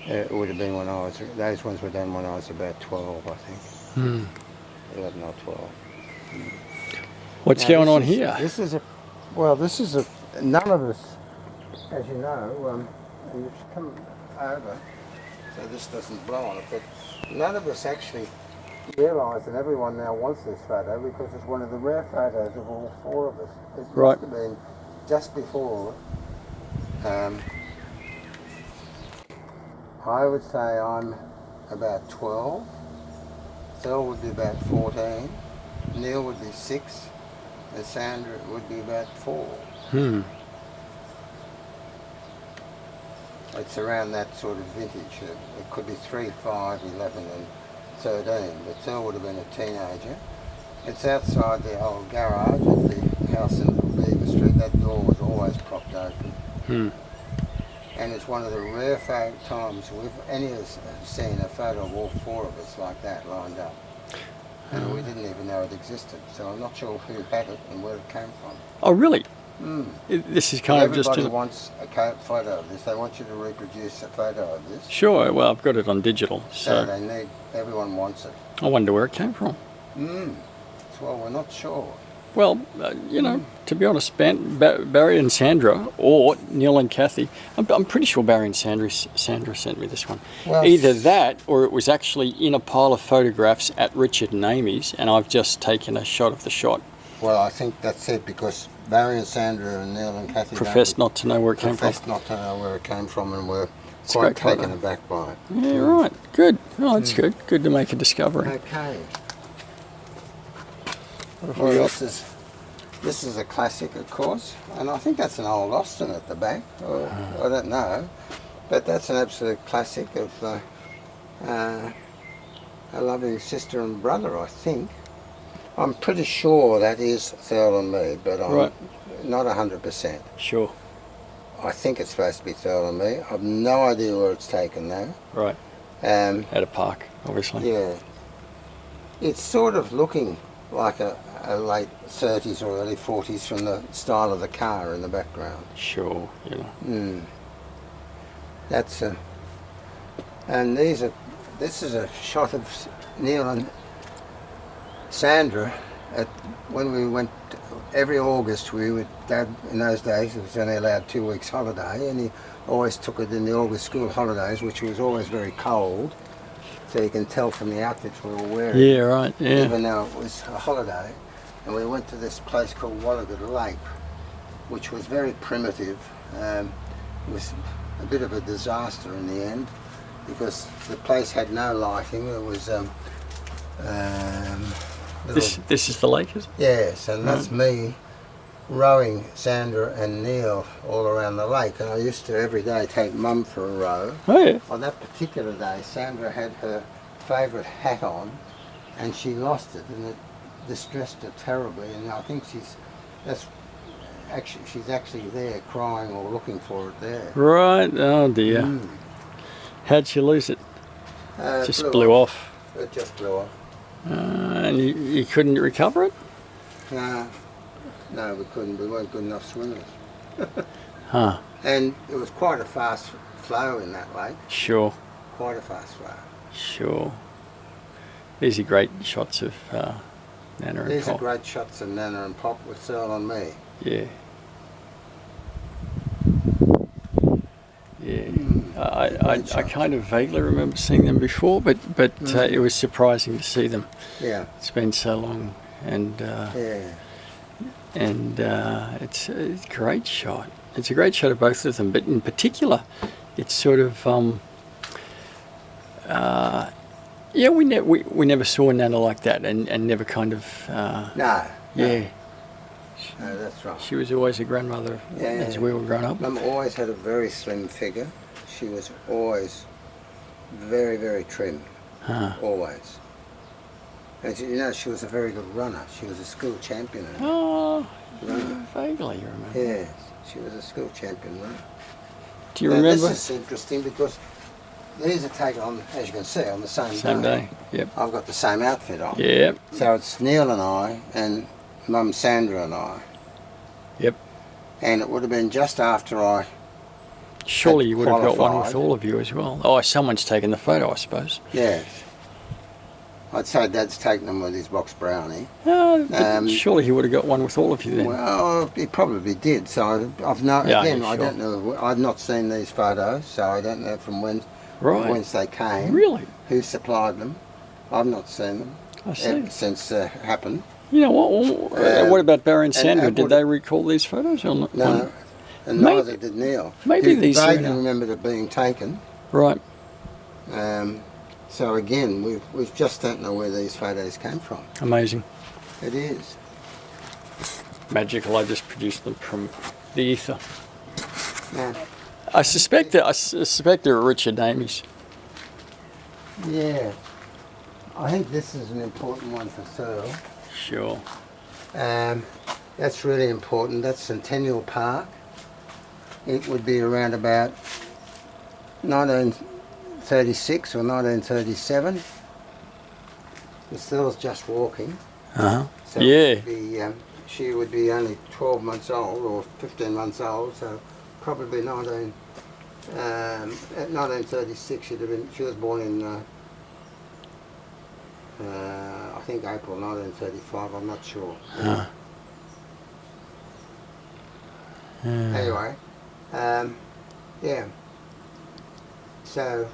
It would have been when I was, those ones were done when I was about 12, I think. Hmm. 11 or 12. What's Now, going on here? This is a, well, this is a, none of us, as you know, and you've come over, so this doesn't blow on it, but none of us actually realise that everyone now wants this photo because it's one of the rare photos of all four of us. It Right. must have been just before, I would say I'm about 12, Phil would be about 14, Neil would be 6, and Sandra would be about 4. Hmm. It's around that sort of vintage. It could be 3, 5, 11 and 13, but Phil would have been a teenager. It's outside the old garage at the house in Beaver Street. That door was always propped open. Hmm. And it's one of the rare times any of us have seen a photo of all four of us like that lined up. And we didn't even know it existed, so I'm not sure who had it and where it came from. Oh, really? Mm. This is kind of just... Everybody wants a photo of this. They want you to reproduce a photo of this. Sure, well, I've got it on digital, So they need, everyone wants it. I wonder where it came from. Well, we're not sure. Well, you know, to be honest, Barry and Sandra, or Neil and Kathy, I'm pretty sure Barry and Sandra sent me this one. Well, either that, or it was actually in a pile of photographs at Richard and Amy's, and I've just taken a shot of the shot. Well, I think that's it, because Barry and Sandra and Neil and Kathy professed not to know where it came from. Professed not to know where it came from, and were quite taken aback by it. Yeah, right. Good. Oh, that's good. Good to make a discovery. Okay. Well, this is a classic, of course, and I think that's an old Austin at the back. I don't know, but that's an absolute classic of a loving sister and brother, I think. I'm pretty sure that is Thurl and me, but I'm not 100%. Sure. I think it's supposed to be Thurl and me. I've no idea where it's taken now. Right. At a park, obviously. Yeah. It's sort of looking like a late 30s or early 40s from the style of the car in the background. Sure, you know. That's and this is a shot of Neil and Sandra when we went every August. Dad in those days was only allowed 2 weeks holiday, and he always took it in the August school holidays, which was always very cold, so you can tell from the outfits we were wearing. Yeah, right, yeah. Even though it was a holiday. And we went to this place called Wallagood Lake, which was very primitive. It was a bit of a disaster in the end, because the place had no lighting. It was this is the lake, is it? Yes, and that's me rowing Sandra and Neil all around the lake. And I used to every day take Mum for a row. Oh, yeah. On that particular day, Sandra had her favourite hat on, and she lost it, and it distressed her terribly. And I think she's actually there crying or looking for it there. Right. Oh dear. How'd she lose it? Just blew off. It just blew off. And you couldn't recover it? No, we couldn't. We weren't good enough swimmers. Huh. And it was quite a fast flow in that lake. Sure. Quite a fast flow. Sure. These are great shots of Nana and Pop. These are great shots of Nana and Pop with Thurl and me. Yeah. Yeah. I kind of vaguely remember seeing them before, but it was surprising to see them. Yeah. It's been so long, and it's a great shot. It's a great shot of both of them, but in particular, it's sort of yeah, we never saw Nana like that, and never kind of No. Yeah. No, that's right. She was always a grandmother as we were growing up. Mum always had a very slim figure. She was always very, very trim. Always. And you know, she was a very good runner. She was a school champion. Oh, vaguely you remember. Yes, she was a school champion runner. Do you remember? This is interesting because these are taken on, as you can see, on the same day. Yep. I've got the same outfit on. Yep. So it's Neil and I, and Mum Sandra and I. Yep. And it would have been just after I Surely you would have got one with qualified. all of you as well. Oh, someone's taken the photo, I suppose. Yes. I'd say Dad's taken them with his box brownie. But surely he would have got one with all of you then. Well, he probably did. So I've not. Yeah, Again, yeah, I sure. don't know. I've not seen these photos, so I don't know from whence they came. Really? Who supplied them? I've not seen them I see. ever since happened. You know what about Barry and Sandra? Did what- they recall these photos or not? No, and Maybe- neither did Neil. maybe these are- They can remember it being taken. Right. So again, we just don't know where these photos came from. Amazing. It is. Magical. I just produced them from the ether. Yeah. I suspect they're Richard Amy's. Yeah. I think this is an important one for Searle. Sure. That's really important. That's Centennial Park. It would be around about 1936 or 1937. Searle's just walking. Uh-huh. So Yeah. she would be only 12 months old or 15 months old, so probably at 1936 she was born in I think April 1935, I'm not sure. Anyway, yeah. So,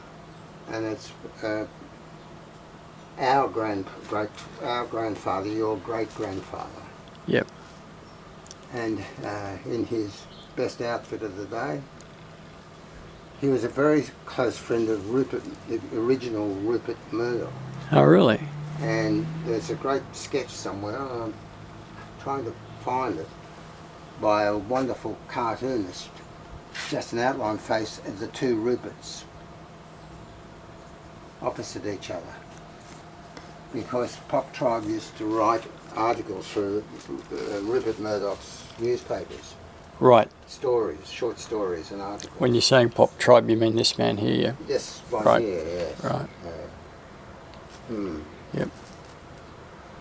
and it's our grandfather, your great-grandfather. Yep. And in his best outfit of the day, he was a very close friend of Rupert, the original Rupert Murdoch. Oh, really? And there's a great sketch somewhere, and I'm trying to find it, by a wonderful cartoonist, just an outline face of the two Ruperts opposite each other. Because Pop Tribe used to write articles for Rupert Murdoch's newspapers. Right. Stories, short stories and articles. When you're saying Pop Tribe, you mean this man here, yeah? This one Right. here, yes. Right. Hmm. Yep.